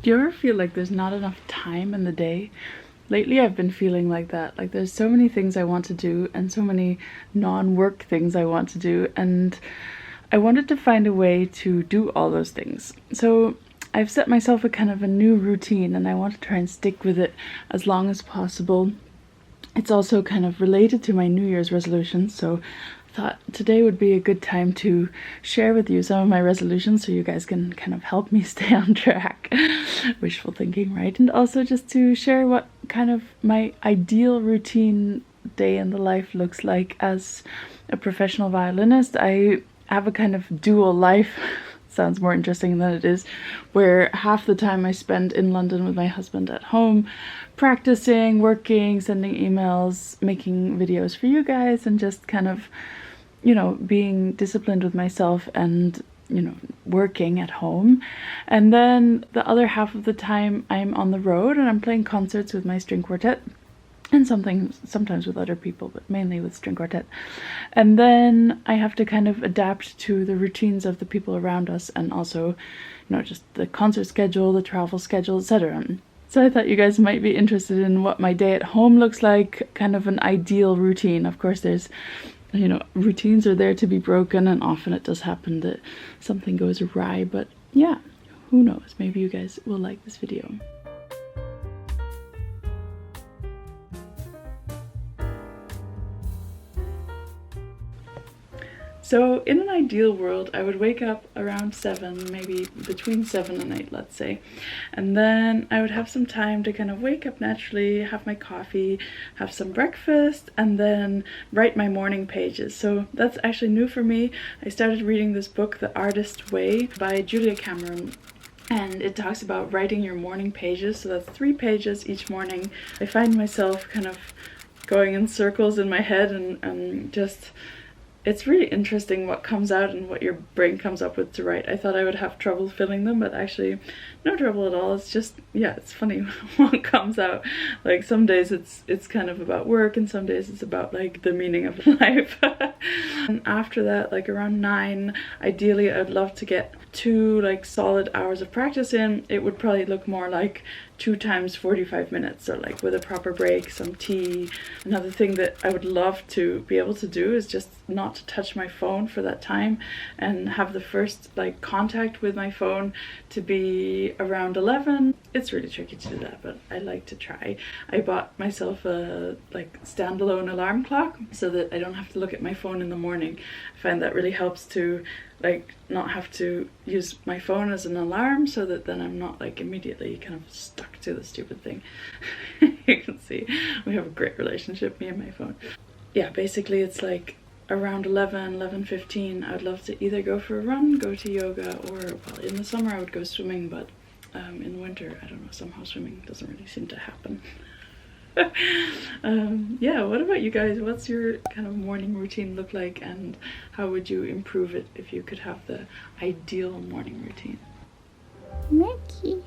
Do you ever feel like there's not enough time in the day? Lately I've been feeling like that. Like there's so many things I want to do and so many non-work things I want to do, and I wanted to find a way to do all those things. So I've set myself a kind of a new routine and I want to try and stick with it as long as possible. It's also kind of related to my New Year's resolutions, so I thought today would be a good time to share with you some of my resolutions so you guys can kind of help me stay on track. Wishful thinking, right? And also just to share what kind of my ideal routine day in the life looks like as a professional violinist. I have a kind of dual life. Sounds more interesting than it is, where half the time I spend in London with my husband at home, practicing, working, sending emails, making videos for you guys, and just kind of, you know, being disciplined with myself and, you know, working at home. And then the other half of the time I'm on the road and I'm playing concerts with my string quartet. And sometimes with other people, but mainly with string quartet. And then I have to kind of adapt to the routines of the people around us, and also, you know, just the concert schedule, the travel schedule, etc. So I thought you guys might be interested in what my day at home looks like, kind of an ideal routine. Of course, there's, you know, routines are there to be broken, and often it does happen that something goes awry, but yeah, who knows, maybe you guys will like this video. So in an ideal world, I would wake up around 7, maybe between 7 and 8, let's say. And then I would have some time to kind of wake up naturally, have my coffee, have some breakfast, and then write my morning pages. So that's actually new for me. I started reading this book, The Artist's Way, by Julia Cameron. And it talks about writing your morning pages. So that's 3 pages each morning. I find myself kind of going in circles in my head and just... It's really interesting what comes out and what your brain comes up with to write. I thought I would have trouble filling them, but actually no trouble at all. It's just, yeah, it's funny what comes out. Like some days it's kind of about work, and some days it's about like the meaning of life. And after that, like around 9, ideally I'd love to get 2 like solid hours of practice in. It would probably look more like 2 times 45 minutes, so like with a proper break, some tea. Another thing that I would love to be able to do is just not to touch my phone for that time, and have the first like contact with my phone to be around 11. It's really tricky to do that, but I like to try. I bought myself a like standalone alarm clock so that I don't have to look at my phone in the morning. I find that really helps to like not have to use my phone as an alarm, so that then I'm not like immediately kind of stuck to the stupid thing. You can see we have a great relationship, me and my phone. Yeah, basically it's like around 11:15 I would love to either go for a run, go to yoga, or well, in the summer I would go swimming, but in the winter, I don't know, somehow swimming doesn't really seem to happen. Yeah, what about you guys? What's your kind of morning routine look like, and how would you improve it if you could have the ideal morning routine? Mickey.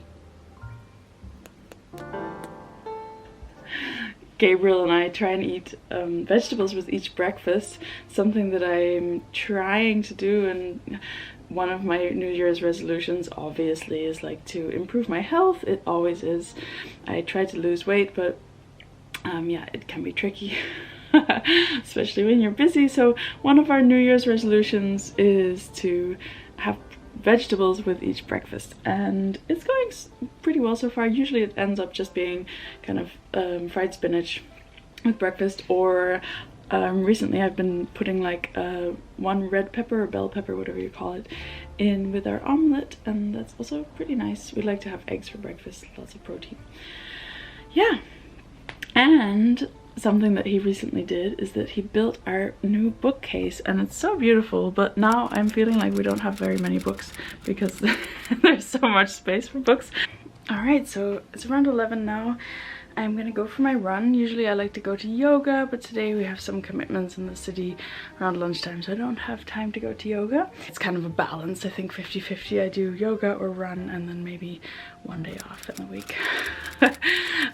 Gabriel and I try and eat vegetables with each breakfast, something that I'm trying to do, and one of my New Year's resolutions obviously is like to improve my health. It always is. I try to lose weight, but yeah, it can be tricky. Especially when you're busy. So one of our New Year's resolutions is to have vegetables with each breakfast, and it's going pretty well so far. Usually it ends up just being kind of fried spinach with breakfast, or recently I've been putting like 1 red pepper or bell pepper, whatever you call it, in with our omelette, and that's also pretty nice. We like to have eggs for breakfast, lots of protein. Yeah. And something that he recently did is that he built our new bookcase, and it's so beautiful, but now I'm feeling like we don't have very many books because there's so much space for books. All right, so it's around 11 now, I'm gonna go for my run. Usually I like to go to yoga, but today we have some commitments in the city around lunchtime, so I don't have time to go to yoga. It's kind of a balance, I think 50-50. I do yoga or run and then maybe one day off in the week.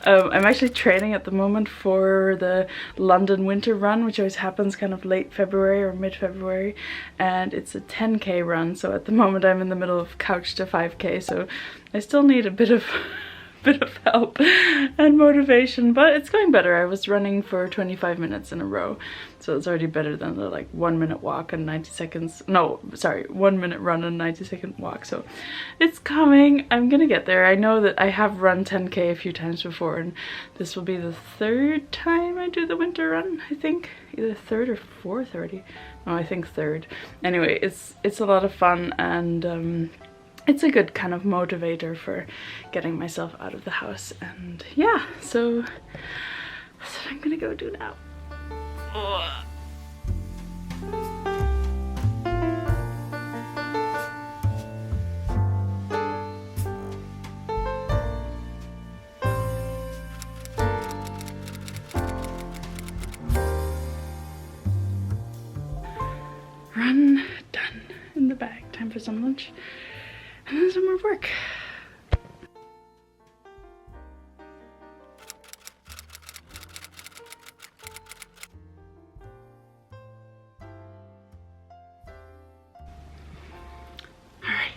I'm actually training at the moment for the London winter run, which always happens kind of late February or mid-February, and it's a 10k run, so at the moment I'm in the middle of couch to 5k, so I still need a bit of help and motivation, but it's going better. I was running for 25 minutes in a row, so it's already better than the like 1 minute walk and 90 seconds, no, sorry, 1 minute run and 90-second walk, so it's coming. I'm gonna get there. I know that I have run 10k a few times before, and this will be the third time I do the winter run, I think. Either third or fourth already. No, I think third. Anyway, it's a lot of fun, and it's a good kind of motivator for getting myself out of the house, and yeah, so that's what I'm gonna go do now. Ugh. Run done, in the bag. Time for some lunch and then some more work. Alright,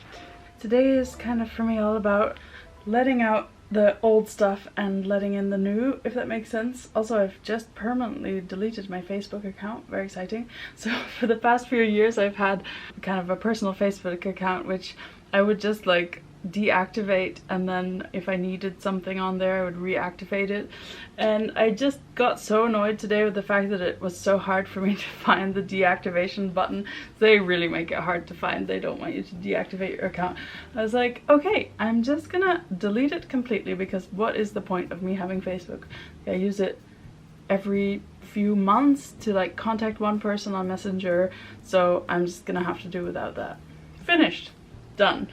today is kind of for me all about letting out the old stuff and letting in the new, if that makes sense. Also, I've just permanently deleted my Facebook account, very exciting. So for the past few years I've had kind of a personal Facebook account which I would just like deactivate, and then if I needed something on there I would reactivate it, and I just got so annoyed today with the fact that it was so hard for me to find the deactivation button. They really make it hard to find. They don't want you to deactivate your account. I was like, okay, I'm just gonna delete it completely, because what is the point of me having Facebook? I use it every few months to like contact one person on Messenger, so I'm just gonna have to do without that. Finished. Done.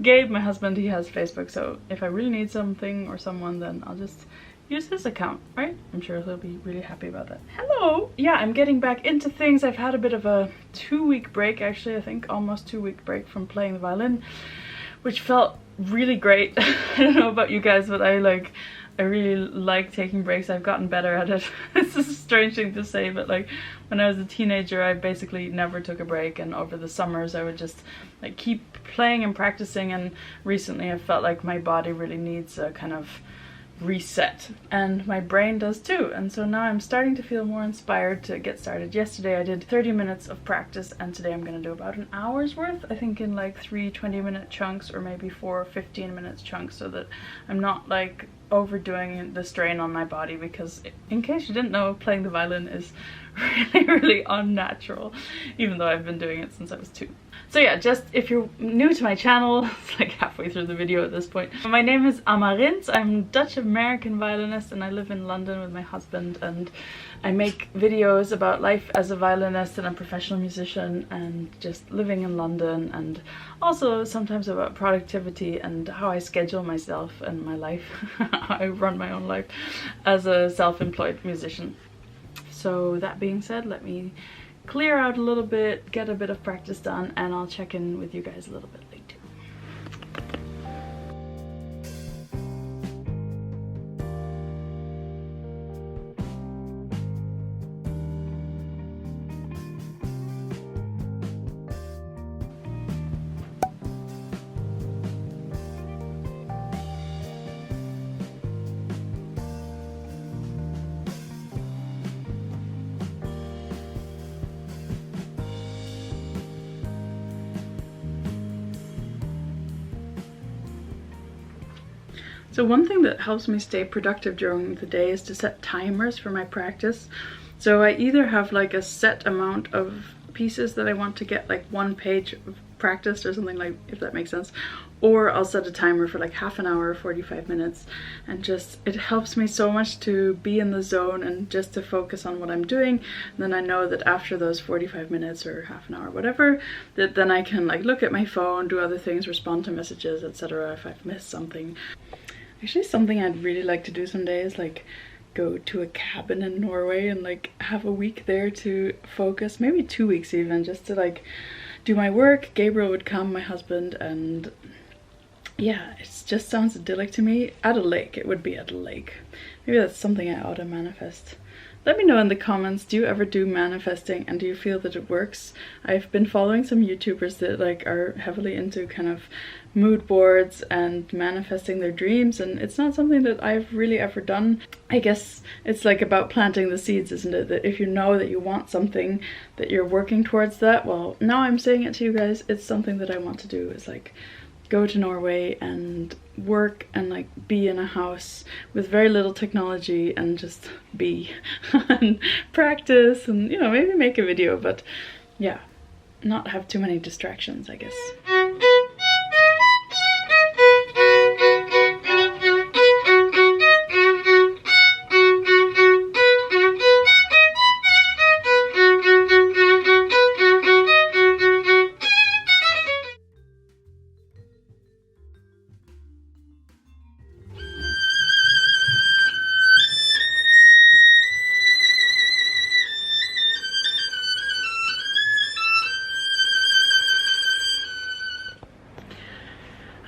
Gabe, my husband, he has Facebook, so if I really need something or someone, then I'll just use his account, right? I'm sure he'll be really happy about that. Hello! Yeah, I'm getting back into things. I've had a bit of a 2-week break, actually, I think almost 2-week break from playing the violin, which felt really great. I don't know about you guys, but I really like taking breaks. I've gotten better at it. It's a strange thing to say, but like when I was a teenager I basically never took a break, and over the summers I would just like keep playing and practicing, and recently I felt like my body really needs a kind of reset, and my brain does too, and so now I'm starting to feel more inspired to get started. Yesterday I did 30 minutes of practice, and today I'm gonna do about an hour's worth, I think, in like 3 20-minute chunks or maybe 4 15-minute chunks, so that I'm not like overdoing the strain on my body, because in case you didn't know, playing the violin is really unnatural, even though I've been doing it since I was 2. So yeah, just if you're new to my channel, it's like halfway through the video at this point. My name is Amarins. I'm a Dutch-American violinist, and I live in London with my husband, and I make videos about life as a violinist and a professional musician, and just living in London, and also sometimes about productivity and how I schedule myself and my life. I run my own life as a self-employed musician. So that being said, let me clear out a little bit, get a bit of practice done, and I'll check in with you guys a little bit later. So one thing that helps me stay productive during the day is to set timers for my practice. So I either have like a set amount of pieces that I want to get, like 1 page of practiced or something, like, if that makes sense, or I'll set a timer for like half an hour or 45 minutes, and just it helps me so much to be in the zone and just to focus on what I'm doing. And then I know that after those 45 minutes or half an hour, whatever, that then I can like look at my phone, do other things, respond to messages, etc. if I've missed something. Actually, something I'd really like to do someday is like go to a cabin in Norway and like have a week there to focus, maybe 2 weeks even, just to like do my work. Gabriel would come, my husband, and yeah, it just sounds idyllic to me. At a lake, it would be at a lake. Maybe that's something I ought to manifest. Let me know in the comments, do you ever do manifesting and do you feel that it works? I've been following some YouTubers that like are heavily into kind of mood boards and manifesting their dreams, and it's not something that I've really ever done. I guess it's like about planting the seeds, isn't it? That if you know that you want something, that you're working towards that. Well, now I'm saying it to you guys, it's something that I want to do, is like go to Norway and work and like be in a house with very little technology and just be and practice and, you know, maybe make a video, but yeah, not have too many distractions, I guess.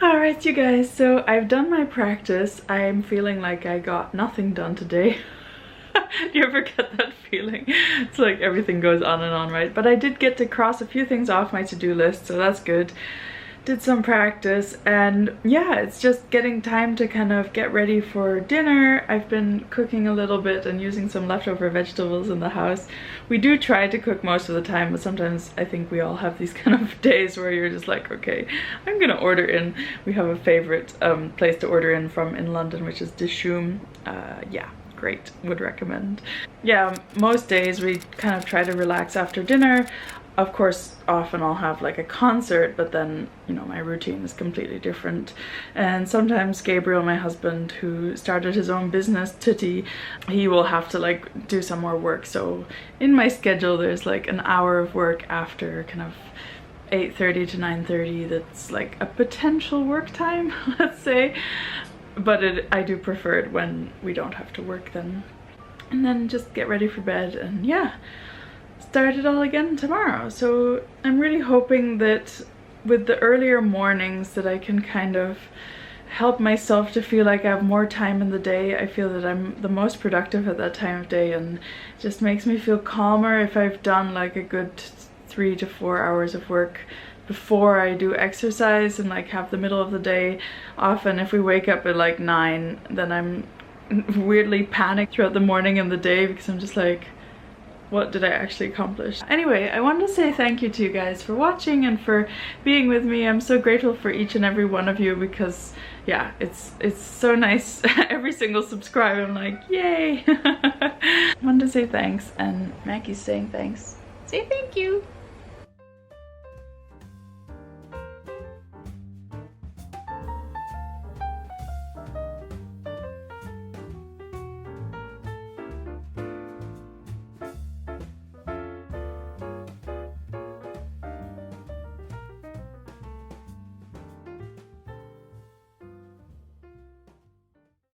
Alright you guys, so I've done my practice. I'm feeling like I got nothing done today. Do you ever get that feeling? It's like everything goes on and on, right? But I did get to cross a few things off my to-do list, so that's good. Did some practice, and yeah, it's just getting time to kind of get ready for dinner. I've been cooking a little bit and using some leftover vegetables in the house. We do try to cook most of the time, but sometimes I think we all have these kind of days where you're just like, okay, I'm gonna order in. We have a favorite place to order in from in London, which is Dishoom. Yeah, great, would recommend. Yeah, most days we kind of try to relax after dinner. Of course, often I'll have like a concert, but then, you know, my routine is completely different. And sometimes Gabriel, my husband, who started his own business, Tutti, he will have to like do some more work. So in my schedule, there's like an hour of work after kind of 8:30 to 9:30 that's like a potential work time, let's say. But I do prefer it when we don't have to work then. And then just get ready for bed and yeah, start it all again tomorrow. So I'm really hoping that with the earlier mornings that I can kind of help myself to feel like I have more time in the day. I feel that I'm the most productive at that time of day, and it just makes me feel calmer if I've done like a good 3 to 4 hours of work before I do exercise and like have the middle of the day. Often if we wake up at like 9, then I'm weirdly panicked throughout the morning and the day because I'm just like, what did I actually accomplish? Anyway, I wanted to say thank you to you guys for watching and for being with me. I'm so grateful for each and every one of you because yeah, it's so nice. Every single subscribe, I'm like, yay. I wanted to say thanks, and Mackie's saying thanks. Say thank you.